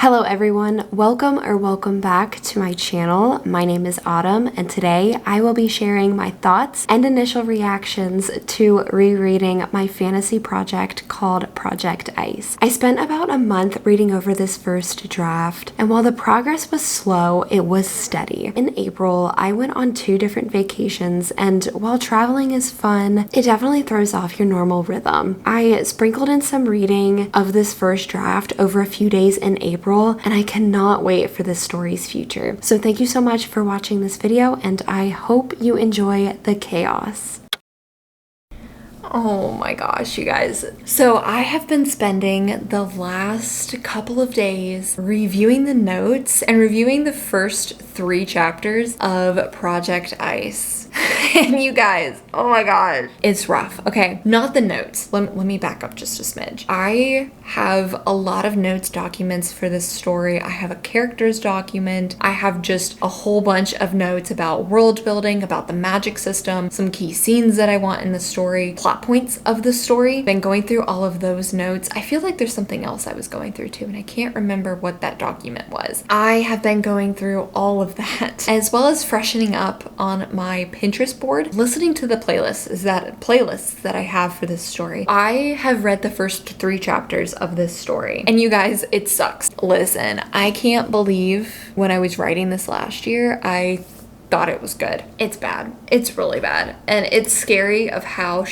Hello everyone, welcome back to my channel. My name is Autumn and today I will be sharing my thoughts and initial reactions to rereading my fantasy project called Project Ice. I spent about a month reading over this first draft, and while the progress was slow, it was steady. In April, I went on 2 different vacations, and while traveling is fun, it definitely throws off your normal rhythm. I sprinkled in some reading of this first draft over a few days in April, and I cannot wait for this story's future. So thank you so much for watching this video, and I hope you enjoy the chaos. Oh my gosh, you guys. So I have been spending the last couple of days reviewing the notes and reviewing the first 3 chapters of Project Ice. And you guys, oh my gosh, it's rough. Okay, not the notes. Let me back up just a smidge. I have a lot of notes documents for this story. I have a characters document. I have just a whole bunch of notes about world building, about the magic system, some key scenes that I want in the story, plot points of the story. Been going through all of those notes. I feel like there's something else I was going through too, and I can't remember what that document was. I have been going through all of that, as well as freshening up on my Pinterest board, listening to the playlists that I have for this story. I have read the first 3 chapters of this story, and you guys, it sucks. Listen, I can't believe when I was writing this last year, I thought it was good. It's bad. It's really bad. And it's scary of how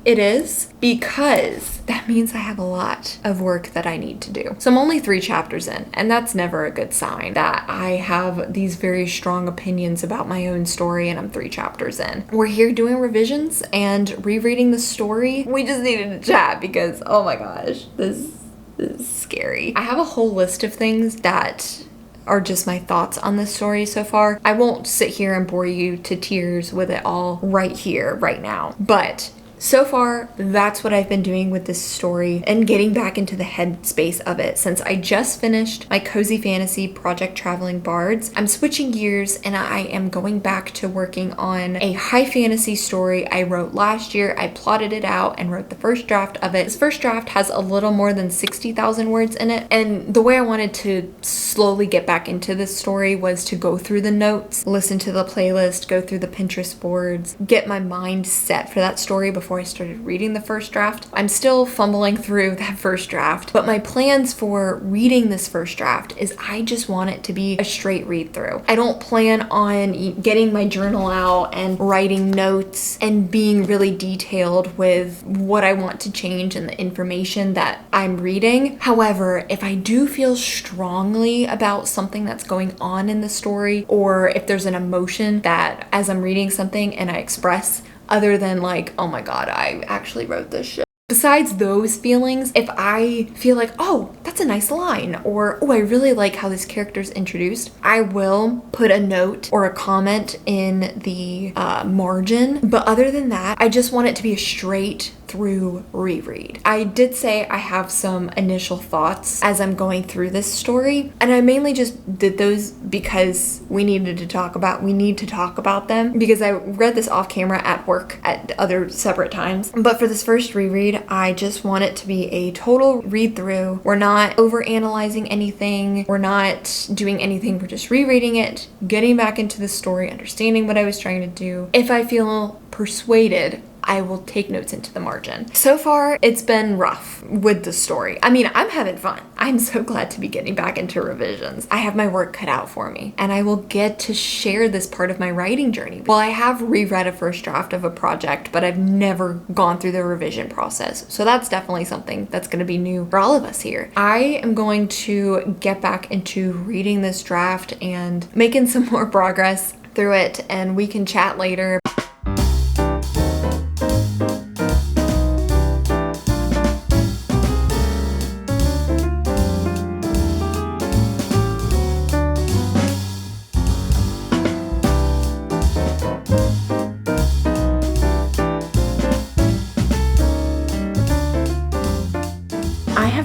it is, because that means I have a lot of work that I need to do. So I'm only 3 chapters in, and that's never a good sign that I have these very strong opinions about my own story and I'm 3 chapters in. We're here doing revisions and rereading the story. We just needed to chat because, oh my gosh, this is scary. I have a whole list of things that are just my thoughts on this story so far. I won't sit here and bore you to tears with it all right here, right now, but so far, that's what I've been doing with this story and getting back into the headspace of it since I just finished my cozy fantasy project Traveling Bards. I'm switching gears and I am going back to working on a high fantasy story I wrote last year. I plotted it out and wrote the first draft of it. This first draft has a little more than 60,000 words in it, and the way I wanted to slowly get back into this story was to go through the notes, listen to the playlist, go through the Pinterest boards, get my mind set for that story before I started reading the first draft. I'm still fumbling through that first draft, but my plans for reading this first draft is I just want it to be a straight read through. I don't plan on getting my journal out and writing notes and being really detailed with what I want to change and the information that I'm reading. However, if I do feel strongly about something that's going on in the story, or if there's an emotion that as I'm reading something and I express, other than like, oh my god, I actually wrote this shit. Besides those feelings, if I feel like, oh, that's a nice line, or oh, I really like how this character's introduced, I will put a note or a comment in the margin. But other than that, I just want it to be a straight through reread. I did say I have some initial thoughts as I'm going through this story, and I mainly just did those because we need to talk about them, because I read this off camera at work at other separate times. But for this first reread, I just want it to be a total read through. We're not over analyzing anything. We're not doing anything. We're just rereading it, getting back into the story, understanding what I was trying to do. If I feel persuaded, I will take notes into the margin. So far, it's been rough with the story. I mean, I'm having fun. I'm so glad to be getting back into revisions. I have my work cut out for me, and I will get to share this part of my writing journey. Well, I have reread a first draft of a project, but I've never gone through the revision process. So that's definitely something that's going to be new for all of us here. I am going to get back into reading this draft and making some more progress through it, and we can chat later.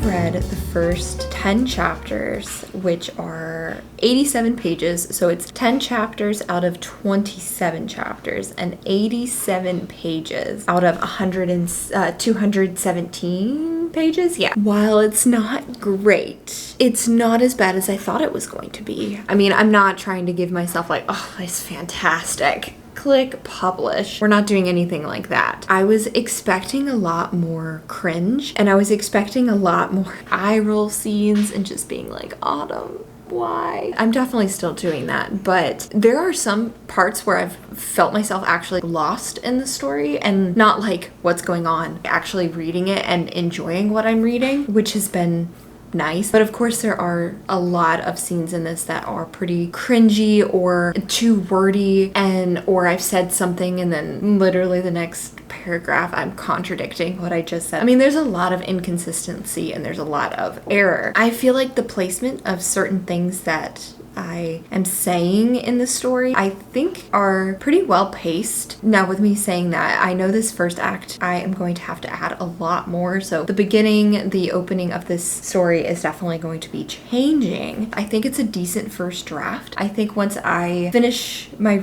Read the first 10 chapters, which are 87 pages. So it's 10 chapters out of 27 chapters and 87 pages out of 217 pages. Yeah. While it's not great, it's not as bad as I thought it was going to be. I mean, I'm not trying to give myself like, oh, it's fantastic. Click publish. We're not doing anything like that. I was expecting a lot more cringe, and I was expecting a lot more eye roll scenes and just being like, Autumn, why? I'm definitely still doing that, but there are some parts where I've felt myself actually lost in the story and not like what's going on, actually reading it and enjoying what I'm reading, which has been nice. But of course there are a lot of scenes in this that are pretty cringy or too wordy, and or I've said something and then literally the next paragraph I'm contradicting what I just said. I mean, there's a lot of inconsistency and there's a lot of error. I feel like the placement of certain things that I am saying in the story, I think are pretty well paced. Now, with me saying that, I know this first act, I am going to have to add a lot more. So the beginning, the opening of this story is definitely going to be changing. I think it's a decent first draft. I think once I finish my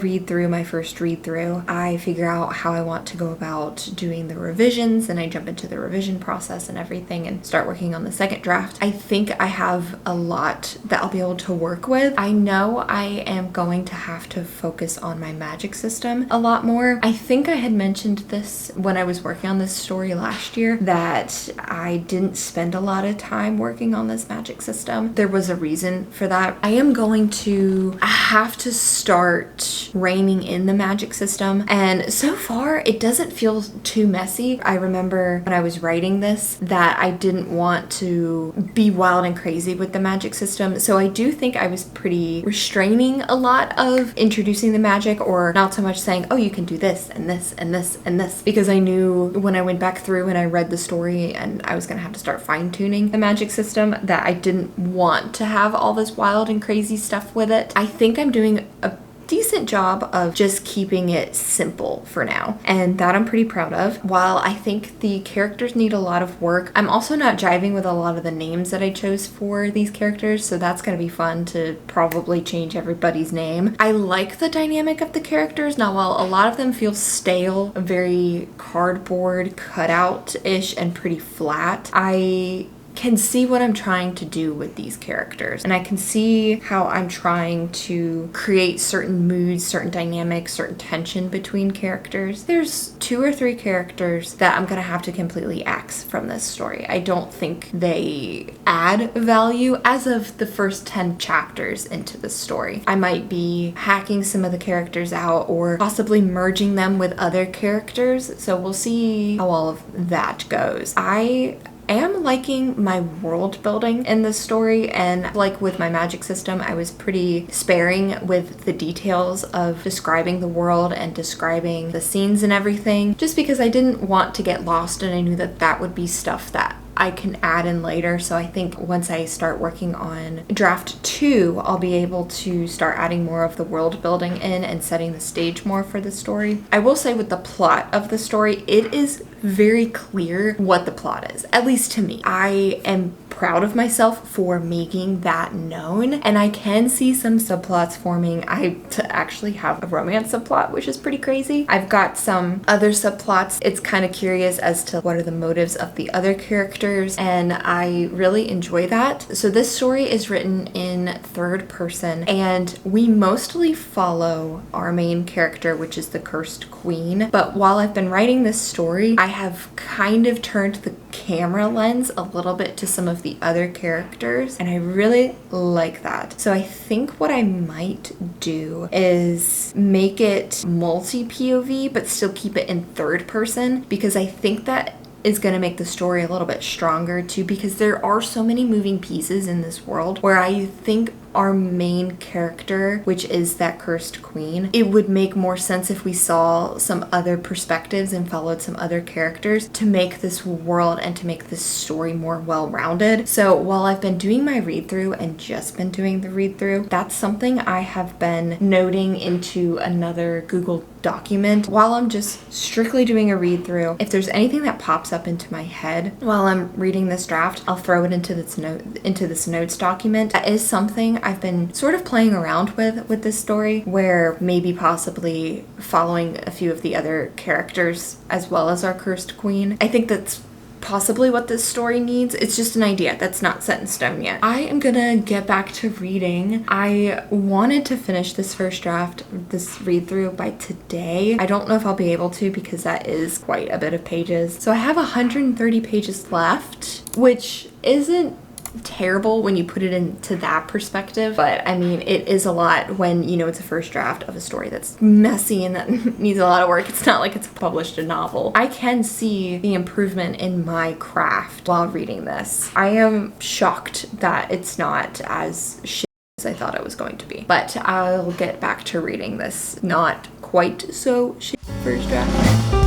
first read through, I figure out how I want to go about doing the revisions, and I jump into the revision process and everything and start working on the second draft. I think I have a lot that I'll be able to work with. I know I am going to have to focus on my magic system a lot more. I think I had mentioned this when I was working on this story last year, that I didn't spend a lot of time working on this magic system. There was a reason for that. I am going to have to start reining in the magic system, and so far it doesn't feel too messy. I remember when I was writing this that I didn't want to be wild and crazy with the magic system, so I do think I was pretty restraining a lot of introducing the magic, or not so much saying, oh, you can do this and this and this and this, because I knew when I went back through and I read the story and I was gonna have to start fine-tuning the magic system that I didn't want to have all this wild and crazy stuff with it. I think I'm doing a decent job of just keeping it simple for now, and that I'm pretty proud of. While I think the characters need a lot of work, I'm also not jiving with a lot of the names that I chose for these characters, so that's going to be fun to probably change everybody's name. I like the dynamic of the characters. Now, while a lot of them feel stale, very cardboard cutout-ish and pretty flat, I can see what I'm trying to do with these characters, and I can see how I'm trying to create certain moods, certain dynamics, certain tension between characters. There's 2 or 3 characters that I'm gonna have to completely axe from this story. I don't think they add value as of the first 10 chapters into the story. I might be hacking some of the characters out or possibly merging them with other characters, so we'll see how all of that goes. I am liking my world building in this story, and like with my magic system, I was pretty sparing with the details of describing the world and describing the scenes and everything, just because I didn't want to get lost, and I knew that that would be stuff that I can add in later. So I think once I start working on draft 2, I'll be able to start adding more of the world building in and setting the stage more for the story. I will say with the plot of the story, it is very clear what the plot is, at least to me. I am proud of myself for making that known, and I can see some subplots forming. I actually have a romance subplot, which is pretty crazy. I've got some other subplots. It's kind of curious as to what are the motives of the other characters, and I really enjoy that. So this story is written in third person, and we mostly follow our main character, which is the Cursed Queen. But while I've been writing this story, I have kind of turned the camera lens a little bit to some of the other characters, and I really like that. So I think what I might do is make it multi-POV but still keep it in third person, because I think that is going to make the story a little bit stronger too, because there are so many moving pieces in this world where I think our main character, which is that Cursed Queen, it would make more sense if we saw some other perspectives and followed some other characters to make this world and to make this story more well-rounded. So while I've been doing my read-through and just been doing the read-through, that's something I have been noting into another Google document while I'm just strictly doing a read-through. If there's anything that pops up into my head while I'm reading this draft, I'll throw it into this notes document. That is something I've been sort of playing around with this story, where maybe possibly following a few of the other characters as well as our Cursed Queen. I think that's possibly what this story needs. It's just an idea that's not set in stone yet. I am gonna get back to reading. I wanted to finish this first draft, this read through by today. I don't know if I'll be able to because that is quite a bit of pages. So I have 130 pages left, which isn't terrible when you put it into that perspective, but I mean, it is a lot when you know it's a first draft of a story that's messy and that needs a lot of work. It's not like it's published a novel. I can see the improvement in my craft while reading this. I am shocked that it's not as shit as I thought it was going to be, but I'll get back to reading this not quite so shit first draft.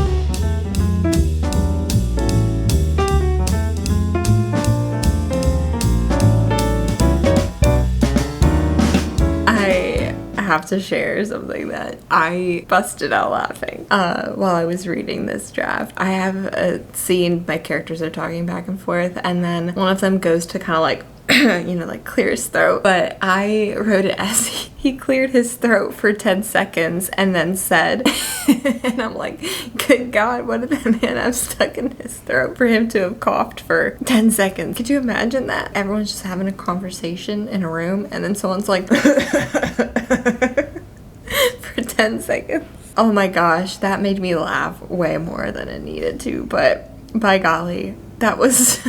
I have to share something that I busted out laughing while I was reading this draft. I have a scene, my characters are talking back and forth, and then one of them goes to kind of like like clear his throat, but I wrote it as he cleared his throat for 10 seconds and then said, and I'm like, good God, what did that man have stuck in his throat for him to have coughed for 10 seconds? Could you imagine that? Everyone's just having a conversation in a room and then someone's like for 10 seconds. Oh my gosh, that made me laugh way more than it needed to, but by golly, that was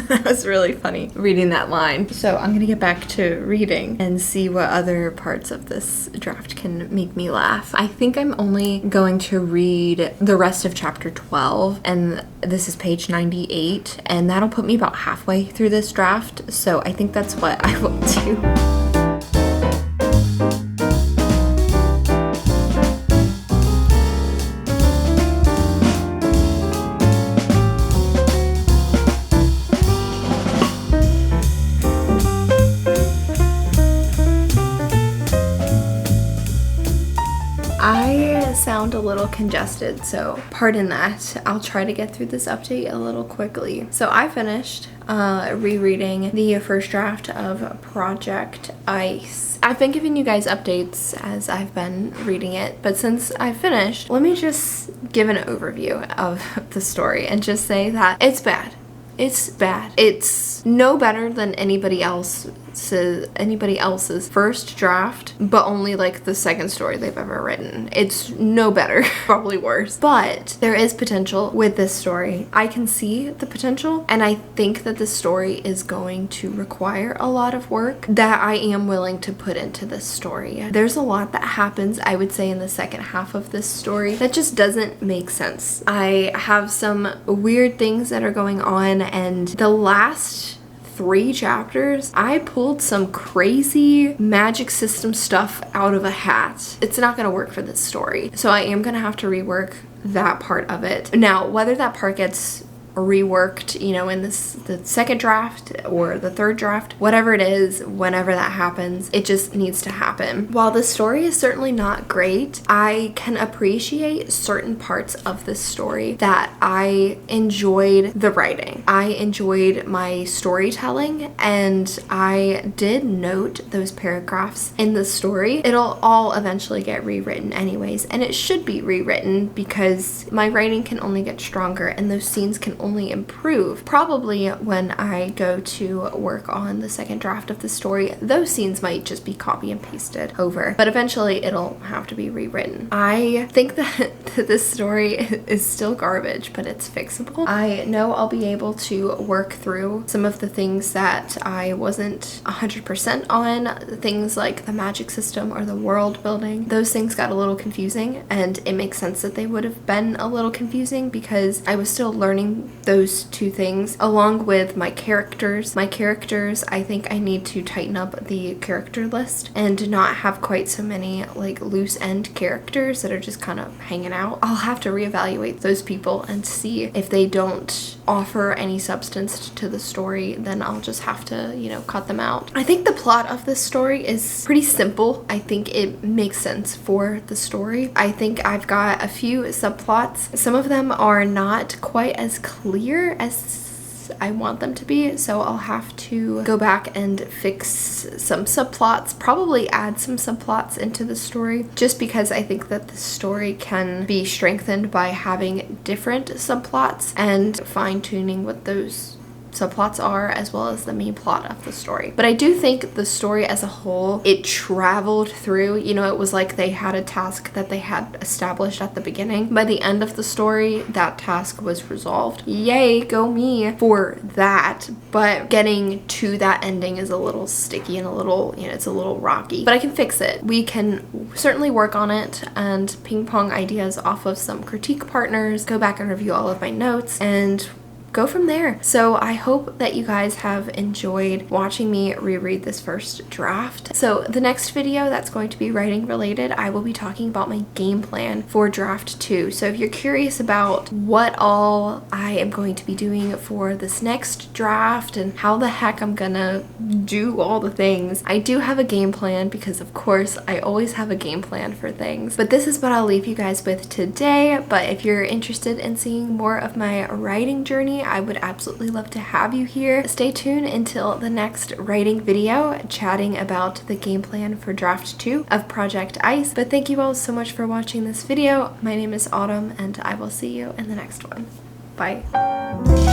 really funny reading that line. So I'm gonna get back to reading and see what other parts of this draft can make me laugh. I think I'm only going to read the rest of chapter 12, and this is page 98, and that'll put me about halfway through this draft. So I think that's what I will do. I sound a little congested, so pardon that. I'll try to get through this update a little quickly. So I finished rereading the first draft of Project Ice. I've been giving you guys updates as I've been reading it, but since I finished, let me just give an overview of the story and just say that it's bad. It's bad. It's no better than anybody else's first draft, but only like the second story they've ever written. It's no better, probably worse. But there is potential with this story. I can see the potential, and I think that this story is going to require a lot of work that I am willing to put into this story. There's a lot that happens, I would say, in the second half of this story that just doesn't make sense. I have some weird things that are going on, and the last 3 chapters, I pulled some crazy magic system stuff out of a hat. It's not gonna work for this story, so I am gonna have to rework that part of it. Now, whether that part gets reworked, in the second draft or the third draft, whatever it is, whenever that happens, it just needs to happen. While the story is certainly not great, I can appreciate certain parts of this story that I enjoyed the writing. I enjoyed my storytelling, and I did note those paragraphs in the story. It'll all eventually get rewritten anyways, and it should be rewritten because my writing can only get stronger and those scenes can only improve. Probably when I go to work on the second draft of the story, those scenes might just be copy and pasted over, but eventually it'll have to be rewritten. I think that this story is still garbage, but it's fixable. I know I'll be able to work through some of the things that I wasn't 100% on, things like the magic system or the world building. Those things got a little confusing, and it makes sense that they would have been a little confusing because I was still learning those 2 things along with my characters. I think I need to tighten up the character list and not have quite so many like loose end characters that are just kind of hanging out. I'll have to reevaluate those people and see if they don't offer any substance to the story, then I'll just have to, cut them out. I think the plot of this story is pretty simple. I think it makes sense for the story. I think I've got a few subplots. Some of them are not quite as clear as as I want them to be. So I'll have to go back and fix some subplots, probably add some subplots into the story, just because I think that the story can be strengthened by having different subplots and fine-tuning what those subplots are, as well as the main plot of the story. But I do think the story as a whole, it traveled through, you know, it was like they had a task that they had established at the beginning. By the end of the story, that task was resolved. Yay, go me for that. But getting to that ending is a little sticky and a little, you know, it's a little rocky. But I can fix it. We can certainly work on it and ping pong ideas off of some critique partners, go back and review all of my notes, and go from there. So I hope that you guys have enjoyed watching me reread this first draft. So the next video that's going to be writing related, I will be talking about my game plan for draft 2. So if you're curious about what all I am going to be doing for this next draft and how the heck I'm gonna do all the things, I do have a game plan, because of course I always have a game plan for things. But this is what I'll leave you guys with today. But if you're interested in seeing more of my writing journey, I would absolutely love to have you here. Stay tuned until the next writing video, chatting about the game plan for draft 2 of Project Ice. But thank you all so much for watching this video. My name is Autumn, and I will see you in the next one. Bye.